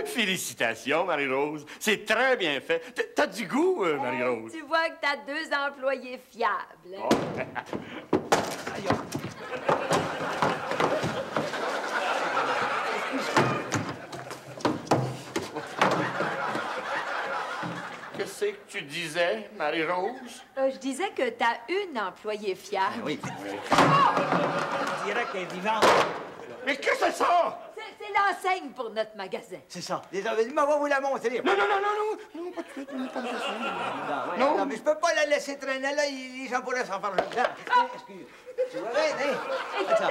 Félicitations, Marie-Rose. C'est très bien fait. T'as du goût, Marie-Rose. Tu vois que t'as 2 employés fiables. Hein? Oh. Aïe. Qu'est-ce que tu disais, Marie-Rose? Je disais que t'as une employée fiable. Oui. Je dirais qu'elle est vivante. Mais qu'est-ce que c'est ça? C'est l'enseigne pour notre magasin. C'est ça. Les investissements, va vous la montrer. Non, pas de suite, pas de suite. Non, mais je peux pas la laisser traîner là, les gens pourraient s'en faire dedans. Excuse. Tu vois, hein? Écoute,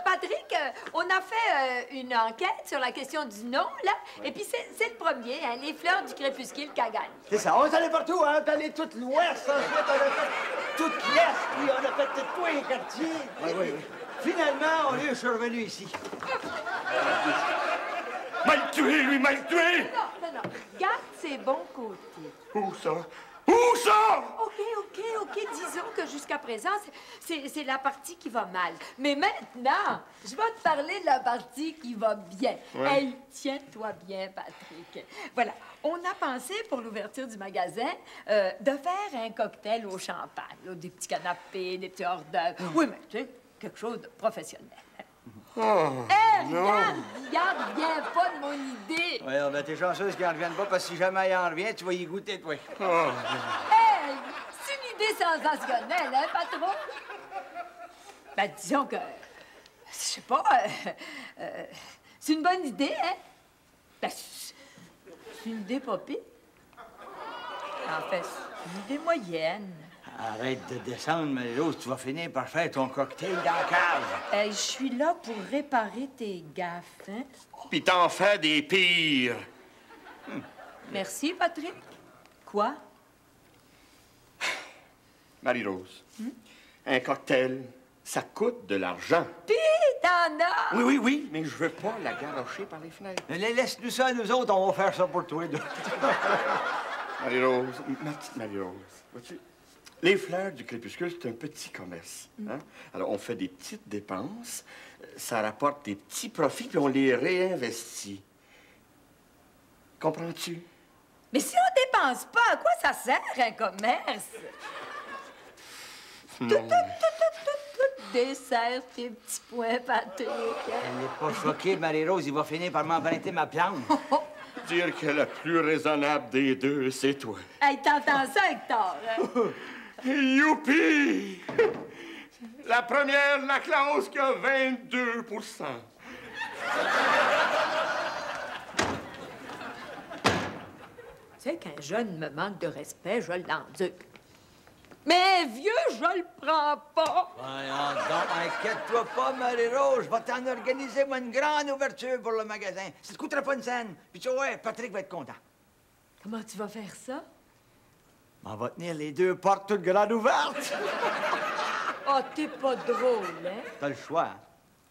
Patrick, on a fait une enquête sur la question du nom, là, et puis c'est le premier, hein, les fleurs du crépuscule qui a gagné. C'est ça, on est allé partout, hein? On est allé toute l'ouest, ensuite on a fait toute l'est, puis on a fait tous les quartiers. Oui. Finalement, je suis revenu ici. Mal tué, lui, mal tué! Non. Garde ses bons côtés. Où ça? Où ça? OK. Disons que jusqu'à présent, c'est la partie qui va mal. Mais maintenant, je vais te parler de la partie qui va bien. Ouais. Hey, tiens-toi bien, Patrick. Voilà, on a pensé pour l'ouverture du magasin de faire un cocktail au champagne. Là, des petits canapés, des petits hors d'œuvre. Oui, mais tu sais, quelque chose de professionnel. Regarde, viens pas de mon idée. Oui, ben t'es chanceuse qu'il n'en revienne pas, parce que si jamais il en revient, tu vas y goûter, toi. Hey, c'est une idée sensationnelle, hein, patron? Ben, disons que, je sais pas, c'est une bonne idée, hein? Ben, c'est une idée pas pire. En fait, c'est une idée moyenne. Arrête de descendre, Marie-Rose, tu vas finir par faire ton cocktail dans la cave. Je suis là pour réparer tes gaffes, hein? Puis t'en fais des pires. Merci, Patrick. Quoi? Marie-Rose, un cocktail, ça coûte de l'argent. Pis, t'en as! Oui, mais je veux pas la garrocher par les fenêtres. Laisse-nous ça, nous autres, on va faire ça pour toi. Marie-Rose, ma petite Marie-Rose, vois-tu, les fleurs du crépuscule, c'est un petit commerce. Hein? Alors, on fait des petites dépenses, ça rapporte des petits profits, puis on les réinvestit. Comprends-tu? Mais si on dépense pas, à quoi ça sert, un commerce? Non. Tout dessert tes petits points, Patrick. Elle n'est pas choquée, Marie-Rose, il va finir par m'emprunter ma plante. Dire que la plus raisonnable des deux, c'est toi. Hey, t'entends ça, Hector? Hein? Youpi! La première, la clause qui a 22 %. Tu sais qu'un jeune me manque de respect, je l'endure. Mais vieux, je le prends pas. Voyons donc, inquiète-toi pas, Marie-Rose. Je vais t'en organiser, moi, une grande ouverture pour le magasin. Ça te coûtera pas une scène. Puis tu vois, Patrick va être content. Comment tu vas faire ça? On va tenir les deux portes toutes grandes ouvertes. Oh, t'es pas drôle, hein? T'as le choix.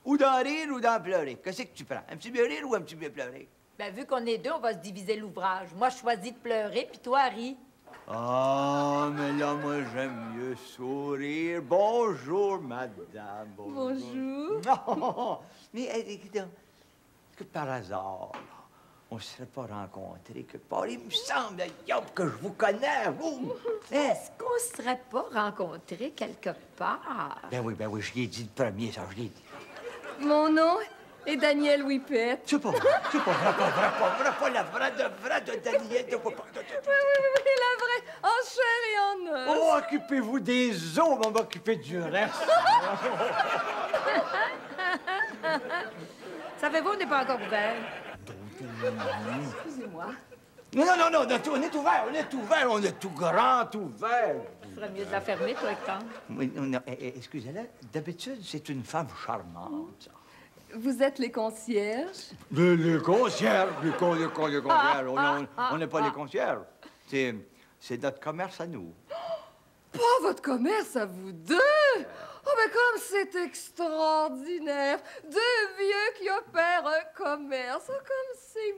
Ou d'en rire ou d'en pleurer. Qu'est-ce que tu prends? Un petit peu rire ou un petit peu pleurer? Ben, vu qu'on est deux, on va se diviser l'ouvrage. Moi, je choisis de pleurer, puis toi, ris. Ah, mais là, moi, j'aime mieux sourire. Bonjour, madame. Bonjour. Non, mais écoute, est-ce que par hasard, on ne serait pas rencontrés quelque part? Il me semble, Yop, que je vous connais, vous. Est-ce qu'on se serait pas rencontrés quelque part? Ben oui, je l'ai dit le premier, ça, je l'ai dit. Mon nom est Daniel Whippet. C'est pas vrai, la vraie de Daniel. Oui, la vraie, en chair et en os. Oh, occupez-vous des os, on va m'occuper du reste. Savez-vous, on n'est pas encore ouvert. Excusez-moi. Non, on est tout grand ouvert. Il ferait mieux de la fermer, toi, Hector. Oui, non, excusez-la, d'habitude, c'est une femme charmante. Vous êtes les concierges? Les concierges, on n'est pas les concierges. C'est notre commerce à nous. Pas votre commerce à vous deux? Oh, mais comme c'est extraordinaire! Deux vieux qui opèrent un commerce. Oh, comme c'est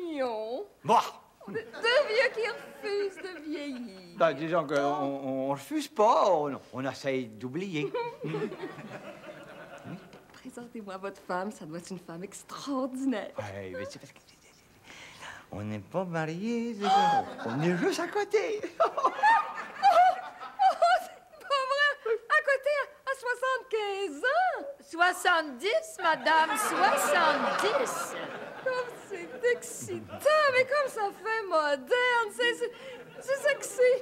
mignon! Bah! Deux vieux qui refusent de vieillir. Ben, disons qu'on refuse pas, on essaye d'oublier. Présentez-moi votre femme, ça doit être une femme extraordinaire. Ouais, mais c'est parce que On n'est pas mariés, c'est on est juste à côté. C'est pas vrai! À côté, à 75 ans! 70, madame, 70. Comme c'est excitant, mais comme ça fait moderne, c'est sexy.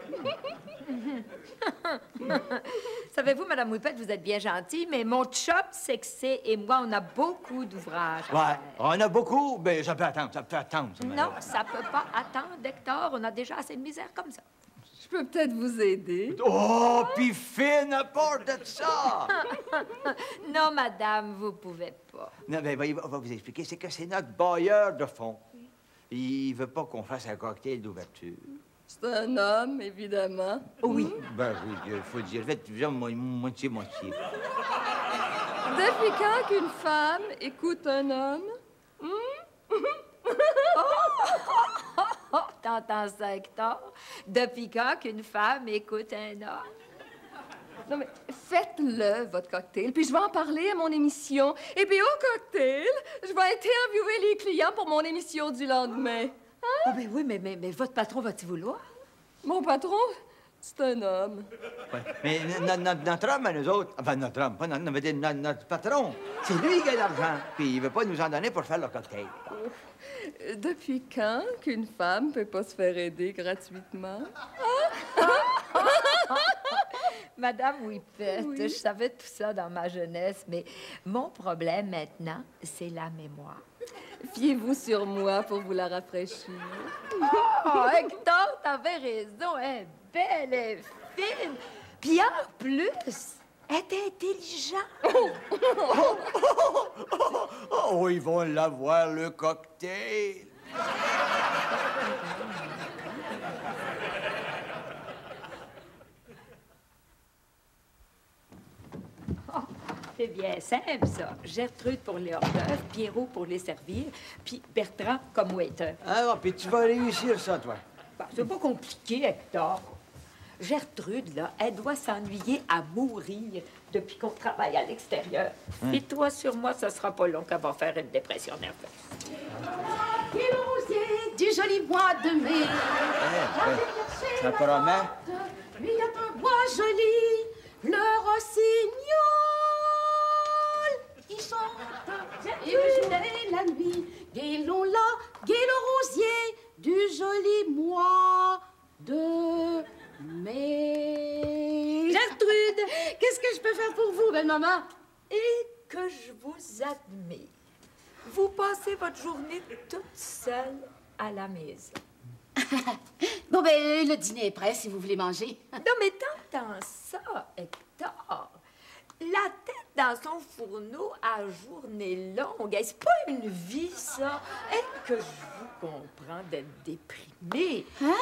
Savez-vous, madame Whippet, vous êtes bien gentille, mais mon chum sexy et moi, on a beaucoup d'ouvrages. à Ouais, faire. on a beaucoup, mais ça peut attendre, ça, Non, ça peut pas attendre, Hector. On a déjà assez de misère comme ça. Je peux peut-être vous aider. Oh, puis fine à part de ça! Non, madame, vous pouvez pas. Non, ben, on va vous expliquer. C'est que c'est notre bailleur de fond. Il veut pas qu'on fasse un cocktail d'ouverture. C'est un homme, évidemment. Oui. Ben oui, il faut dire. Faites moitié-moitié. Depuis quand qu'une femme écoute un homme? Oh, t'entends ça, Hector? Depuis quand qu'une femme écoute un homme? Non, mais faites-le, votre cocktail, puis je vais en parler à mon émission. Et puis au cocktail, je vais interviewer les clients pour mon émission du lendemain. Ah, ben oui, mais votre patron va-t-il vouloir? Mon patron, c'est un homme. Ouais. Mais notre homme à nous autres, enfin notre homme, pas notre patron, c'est lui qui a l'argent, puis il veut pas nous en donner pour faire le cocktail. Depuis quand qu'une femme peut pas se faire aider gratuitement? Madame Whippet, Oui. je savais tout ça dans ma jeunesse, mais mon problème maintenant, c'est la mémoire. Fiez-vous sur moi pour vous la rafraîchir. Oh, Hector, t'avais raison, elle est belle, elle est fine. Puis en plus, elle est intelligente. Oh, ils vont l'avoir, le cocktail. C'est bien simple, ça. Gertrude pour les hors-d'œuvre, Pierrot pour les servir, puis Bertrand comme waiter. Ah, puis tu vas réussir ça, toi. Ben, c'est pas compliqué, Hector. Gertrude, là, elle doit s'ennuyer à mourir depuis qu'on travaille à l'extérieur. Et toi, sur moi, ça sera pas long qu'elle va faire une dépression nerveuse. Et le rosier du joli mois de mai. Ça promet. Il y a un bois joli, le rossignol. Qui chante et le jour et la nuit. Guélons là, gai le rosier du joli mois de mai. Gertrude, qu'est-ce que je peux faire pour vous, belle maman? Et que je vous admire. Vous passez votre journée toute seule à la maison. Bon, ben, le dîner est prêt si vous voulez manger. Non, mais t'entends ça, Hector? La tête dans son fourneau à journée longue, c'est pas une vie, ça. Est-ce que je vous comprends d'être déprimé? Hein?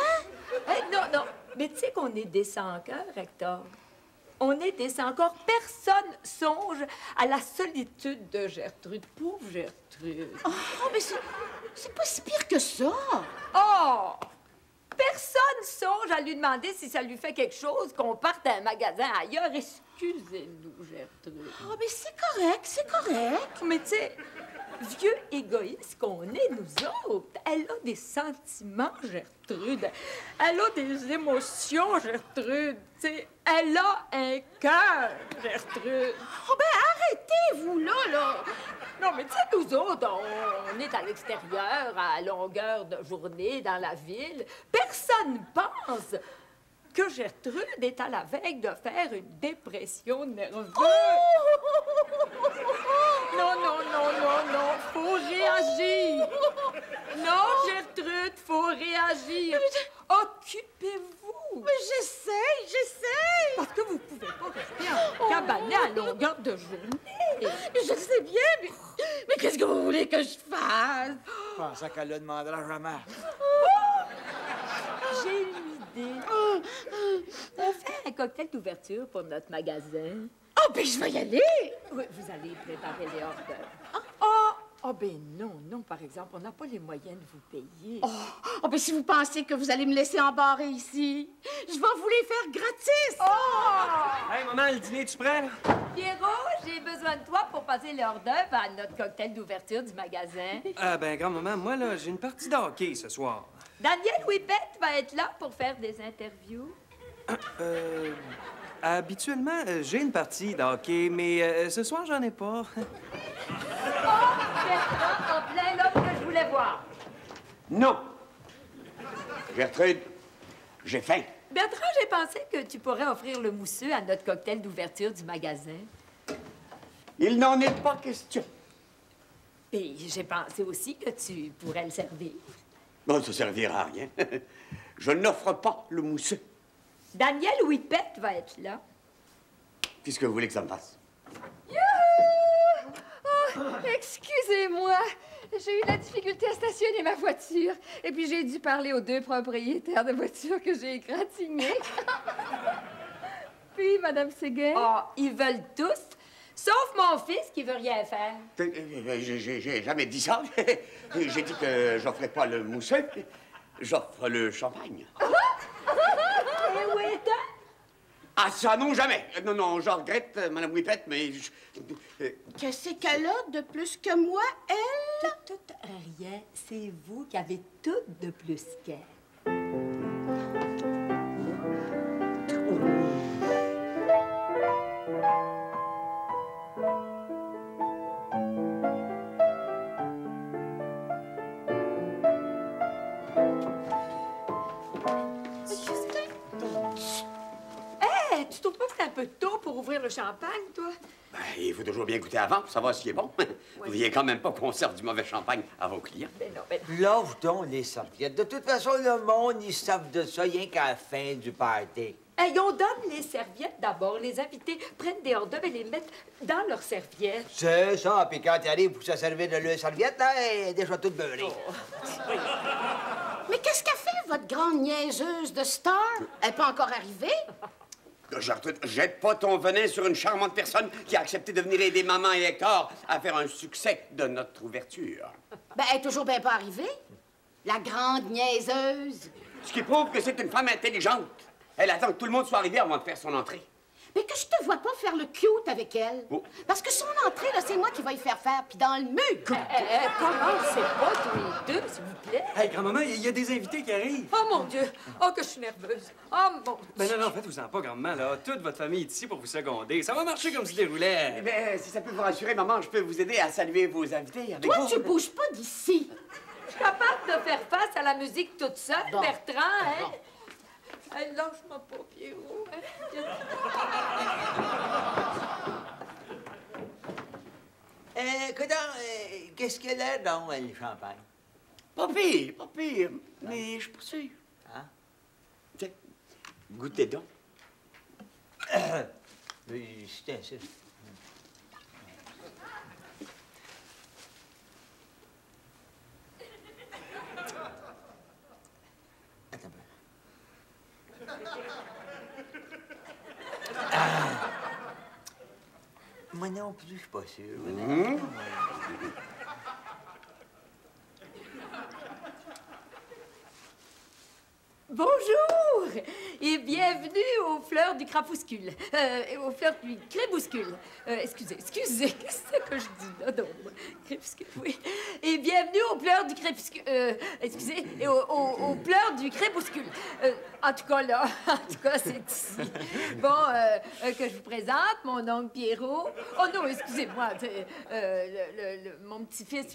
Non, mais tu sais qu'on est des sans-cœurs, Hector. On est des sans-cœurs. Personne songe à la solitude de Gertrude. Pauvre Gertrude. Oh, mais c'est pas si pire que ça. Oh! Personne songe à lui demander si ça lui fait quelque chose qu'on parte à un magasin ailleurs. Excusez-nous, Gertrude. Oh, mais c'est correct, c'est correct. Mais tu sais, vieux égoïste qu'on est, nous autres, elle a des sentiments, Gertrude. Elle a des émotions, Gertrude. Tu sais, elle a un cœur, Gertrude. Oh, ben, arrêtez-vous, là. Non, mais tu sais, nous autres, on est à l'extérieur, à longueur de journée, dans la ville. Personne pense que Gertrude est à la veille de faire une dépression nerveuse. Non, faut réagir. Non, Gertrude, faut réagir. Occupez-vous. Mais j'essaye. Parce que vous pouvez pas rester en cabanet à longueur de journée. Je sais bien, mais qu'est-ce que vous voulez que je fasse? Je pensais qu'elle le demandera jamais. J'ai une idée. On fait un cocktail d'ouverture pour notre magasin. Oh, ben, je vais y aller. Oui, vous allez préparer les hors-d'œuvre. Oh, Oh, ben non, par exemple, on n'a pas les moyens de vous payer. Oh, ben si vous pensez que vous allez me laisser embarrer ici, je vais vous les faire gratis! Oh! Hey, maman, le dîner, tu prêt, là? Pierrot, j'ai besoin de toi pour passer l'heure d'œuvre à notre cocktail d'ouverture du magasin. Ben, grand-maman, moi, là, j'ai une partie de hockey ce soir. Daniel Whippet va être là pour faire des interviews. Habituellement, j'ai une partie de hockey, mais ce soir, j'en ai pas. Bertrand, en plein l'homme que je voulais voir. Non. Gertrude, j'ai faim. Bertrand, j'ai pensé que tu pourrais offrir le mousseux à notre cocktail d'ouverture du magasin. Il n'en est pas question. Et j'ai pensé aussi que tu pourrais le servir. Bon, ça servira à rien. Je n'offre pas le mousseux. Daniel Whippet va être là. Qu'est-ce que vous voulez que ça me fasse? Youhou! Oh, excusez-moi. J'ai eu la difficulté à stationner ma voiture. Et puis j'ai dû parler aux 2 propriétaires de voitures que j'ai égratignées. Puis, Madame Séguin. Oh, ils veulent tous, sauf mon fils qui veut rien faire. J'ai jamais dit ça. J'ai dit que j'offrais pas le mousseux. J'offre le champagne. Et où est-elle? Ah, ça, non, jamais. Non, je regrette, Madame Whippet, mais... Qu'est-ce qu'elle a de plus que moi, elle? Tout, rien. C'est vous qui avez tout de plus qu'elle. Hey, tu trouves pas que c'est un peu tôt pour ouvrir le champagne, toi? Ben, il faut toujours bien goûter avant pour savoir s'il est bon. Vous voyez quand même pas qu'on sert du mauvais champagne à vos clients. Ben non, ben non. Lâche donc les serviettes. De toute façon, le monde, ils savent de ça rien qu'à la fin du party. Hey, on donne les serviettes d'abord. Les invités prennent des hors d'œuvre et les mettent dans leurs serviettes. C'est ça. Puis quand ils arrivent pour se servir de leur serviette, là, elle est déjà toute beurrée. Mais qu'est-ce qu'a fait votre grande niaiseuse de star? Elle n'est pas encore arrivée? Gertrude, jette pas ton venin sur une charmante personne qui a accepté de venir aider maman et Hector à faire un succès de notre ouverture. Ben, elle est toujours bien pas arrivée. La grande niaiseuse. Ce qui prouve que c'est une femme intelligente. Elle attend que tout le monde soit arrivé avant de faire son entrée. Mais que je te vois pas faire le cute avec elle. Oh. Parce que son entrée, là, c'est moi qui vais y faire faire, puis dans le mur. Commencez pas tous les deux, s'il vous plaît. Hey, grand-maman, il y a des invités qui arrivent. Oh, mon Dieu! Oh, que je suis nerveuse! Oh, mon Dieu! Ben non, faites-vous-en pas, grand-maman, là. Toute votre famille est ici pour vous seconder. Ça va marcher comme se déroulait. Eh bien, si ça peut vous rassurer, maman, je peux vous aider à saluer vos invités avec Toi, vous. tu bouges pas d'ici. Je suis capable de faire face à la musique toute seule, Bon. Bertrand, hein? Hey, lâche-moi pas, Pierrot. Qu'est-ce qu'elle a donc, le champagne? Pas pire, mais je suis pas sûr. Hein? Tiens, goûtez donc. C'était ça. Attends un peu. Moi non plus, je suis pas sûr. Bonjour et bienvenue aux fleurs du crapuscule. Aux fleurs du crépuscule. Excusez, qu'est-ce que je dis là? Non, crépuscule, oui. Et bienvenue aux fleurs du crépuscule. Excusez, et aux fleurs du crépuscule. En tout cas, c'est ici. Bon, que je vous présente, mon oncle Pierrot. Oh non, excusez-moi, mon petit-fils,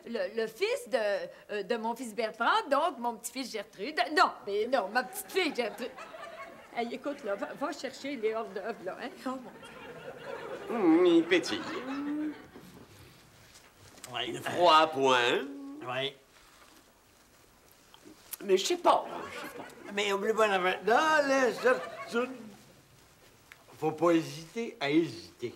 le fils de mon fils Bertrand, donc mon petit-fils Gertrude. Non, ma petite fille Gertrude. Hey, écoute, là, va chercher les hors d'œuvre, là, hein? Oh, mon Dieu. Il pétille. Oui. Froid à point. Oui. Mais je sais pas. Mais oublie pas la dans les certitudes, faut pas hésiter à hésiter.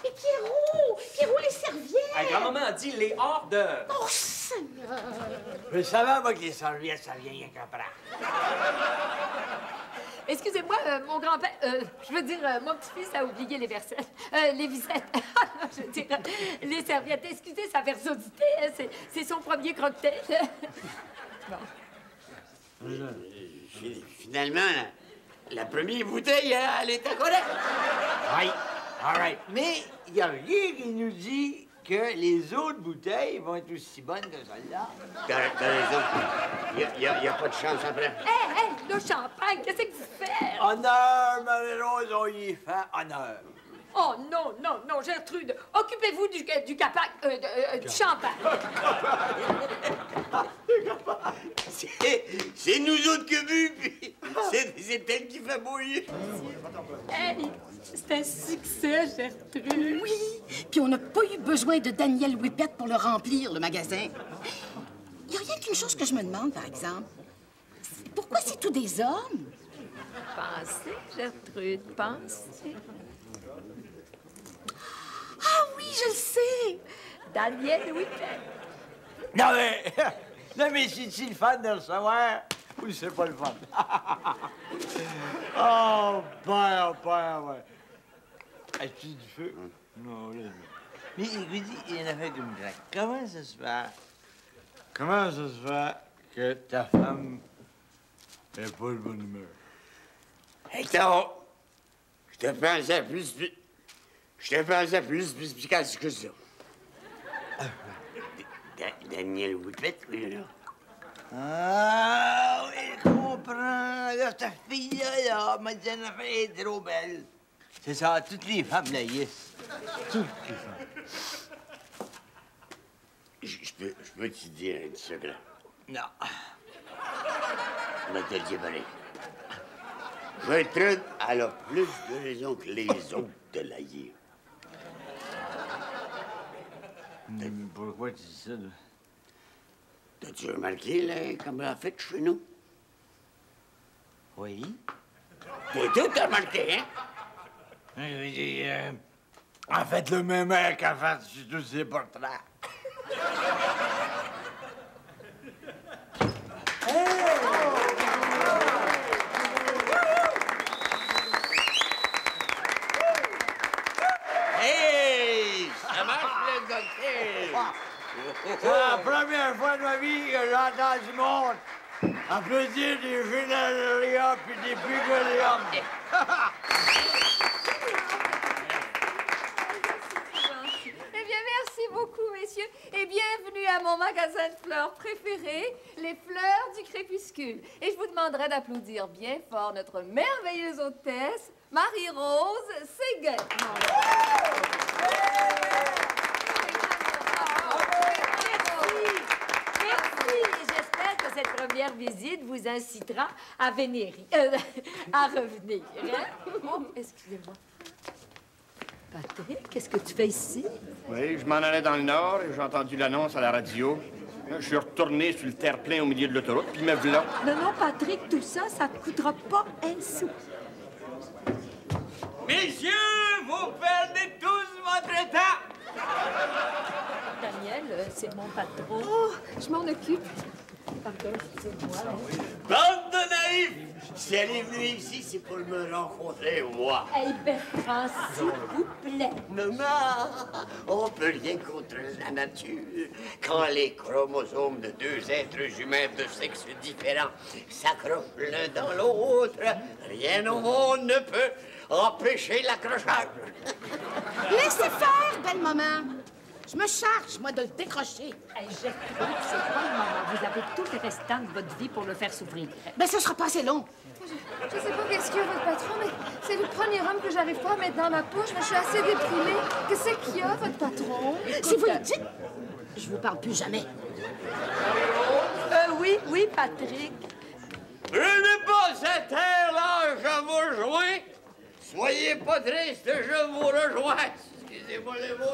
Et Pierrot, les serviettes. Hey, grand-maman a dit les hors d'œuvre. Oh, Seigneur. Je savais, moi, que les serviettes, ça vient rien qu'après. excusez-moi, mon grand-père, je veux dire, mon petit-fils a oublié les versettes, les visettes. Je veux dire, les serviettes. Excusez sa versodité, hein, c'est son premier cocktail. Bon. Finalement, la première bouteille, elle était correcte. Oui, all right. Mais il n'y a rien qui nous dit que les autres bouteilles vont être aussi bonnes que celle-là. T'as raison. Il n'y a pas de chance après. Hé, le champagne, qu'est-ce que vous faites? Honneur, Marie-Rose, on y fait honneur. Oh non, non, non, Gertrude, occupez-vous du champagne. C'est nous autres que bu, puis c'est elle qui fait bouillir. Hey, c'est un succès, Gertrude. Oui, puis on n'a pas eu besoin de Daniel Whippet pour le remplir, le magasin. Il n'y a rien qu'une chose que je me demande, par exemple. Pourquoi c'est tous des hommes? Pensez, Gertrude, pensez. Ah oui, je le sais! Daniel Whippet. Non, mais... Non, mais c'est-tu le fun de le savoir ou c'est pas le fun? Oh, ouais. As-tu du feu? Non, là, mais écoute, il y en a fait comme ça. Comment ça se fait? Comment ça se fait que ta femme n'est pas de bonne humeur? Hector, je te pensais plus perspicace que ça. Daniel Whippet, oui, là. Ah, oui, je comprends. Là, cette fille-là, m'a dit une fille trop belle. C'est ça, toutes les femmes la yes. Toutes les femmes. Je peux te dire un secret. Non. Je vais te le dire pareil. Gertrude, elle a plus de raison que les autres de la haïr. Mais pourquoi tu dis ça, là? T'as-tu remarqué, là, comme elle a fait chez nous? Oui. T'as tout remarqué, hein? En fait, le même air qu'elle fait sur tous ses portraits. Hey! Ça marche, le cocktail! C'est la première fois de ma vie que j'entends du monde applaudir des généraliats puis des bugoliums. Eh bien, merci beaucoup, messieurs, et bienvenue à mon magasin de fleurs préféré, les fleurs du crépuscule. Et je vous demanderai d'applaudir bien fort notre merveilleuse hôtesse, Marie-Rose Séguin. Merci, et j'espère que cette première visite vous incitera à venir, à revenir. Hein? Oh, excusez-moi. Patrick, qu'est-ce que tu fais ici? Oui, je m'en allais dans le Nord et j'ai entendu l'annonce à la radio. Je suis retourné sur le terre-plein au milieu de l'autoroute, puis me voilà. Non, Patrick, tout ça, ça ne coûtera pas un sou. Messieurs, vous perdez tous votre temps! Daniel, c'est mon patron. Oh, je m'en occupe. Pardon, excusez-moi. Bande de naïfs! Si elle est venue ici, c'est pour me rencontrer, moi. Hey, Bertrand, s'il vous plaît. Maman, on peut rien contre la nature. Quand les chromosomes de deux êtres humains de sexe différents s'accrochent l'un dans l'autre, rien au monde ne peut empêcher l'accrochage. Laissez faire, belle maman. Je me charge, moi, de le décrocher. Hey, Gertrude, c'est pas le moment. Vous avez tout le restant de votre vie pour le faire souffrir. Ben, ça sera pas assez long. Je sais pas qu'est-ce qu'il y a, votre patron, mais c'est le premier homme que j'arrive pas à mettre dans ma poche. Mais je suis assez déprimée. Qu'est-ce qu'il y a, votre patron? Si vous le dites, je vous parle plus jamais. Oui, Patrick. Prenez pas cette terre-là, je vous rejoins. Soyez pas triste, je vous rejoins. Excusez-moi les mots.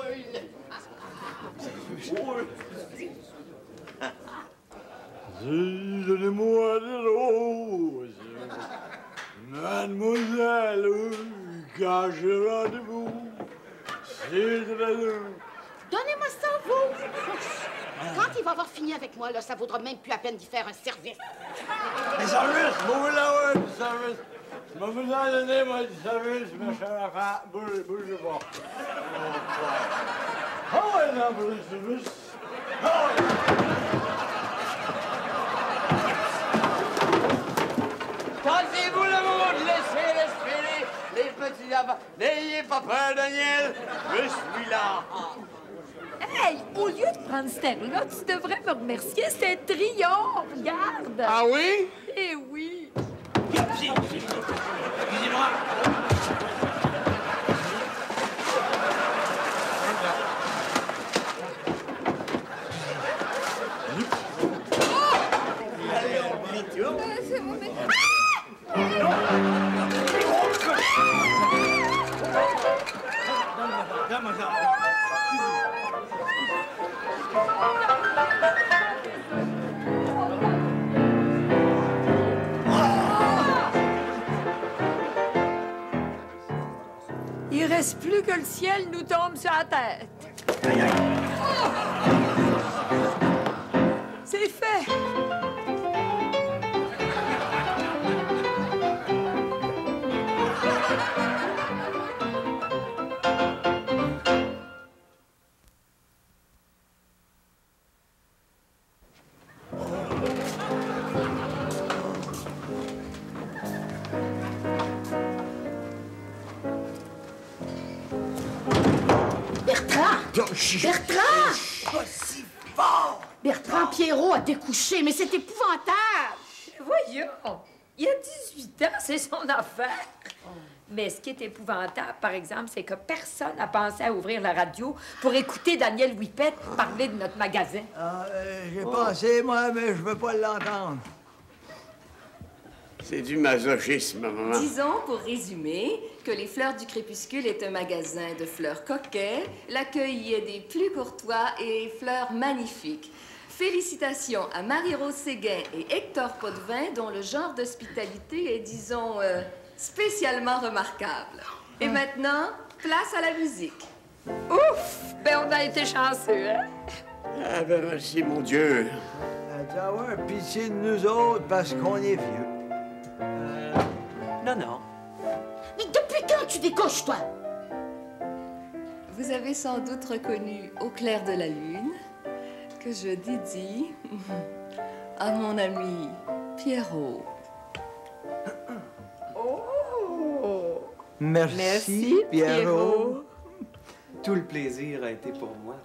Donnez-moi des roses, mademoiselle, quand j'ai rendez-vous, c'est très long. Donnez-moi ça, vous. Quand il va avoir fini avec moi, là, ça vaudra même plus la peine d'y faire un service. Les services, vous voulez avoir du service? Je vais vous en donner, moi, du service, méchant enfant. Bougez pas. Oh, ouais, non, pour le service. Oh, ouais. Pensez-vous le moment de laisser respirer les petits enfants? N'ayez pas peur, Daniel. Je suis là. Hey, au lieu de prendre cette air-là, tu devrais me remercier. C'est un triomphe, regarde. Ah oui? Eh oui. Excusez-moi. C'est bon, mais... Donne-moi ça. Il reste plus que le ciel nous tombe sur la tête. C'est fait. Bertrand! Pas si fort! Bertrand Pierrot a découché, mais c'est épouvantable! Voyons, il a 18 ans, c'est son affaire. Mais ce qui est épouvantable, par exemple, c'est que personne n'a pensé à ouvrir la radio pour écouter Daniel Whippet parler de notre magasin. J'ai pensé, moi, mais je veux pas l'entendre. C'est du masochisme, maman. Disons, pour résumer, que les Fleurs du Crépuscule est un magasin de fleurs coquets, l'accueil y est des plus courtois et fleurs magnifiques. Félicitations à Marie-Rose Séguin et Hector Potvin, dont le genre d'hospitalité est, disons, spécialement remarquable. Et maintenant, place à la musique. Ouf! Ben, on a été chanceux, hein? Ah ben merci, mon Dieu. Tu vas avoir pitié de nous autres parce qu'on est vieux. Non. Mais depuis quand tu décoches, toi? Vous avez sans doute reconnu Au clair de la lune, que je dédie à mon ami Pierrot. Merci, Pierrot. Tout le plaisir a été pour moi.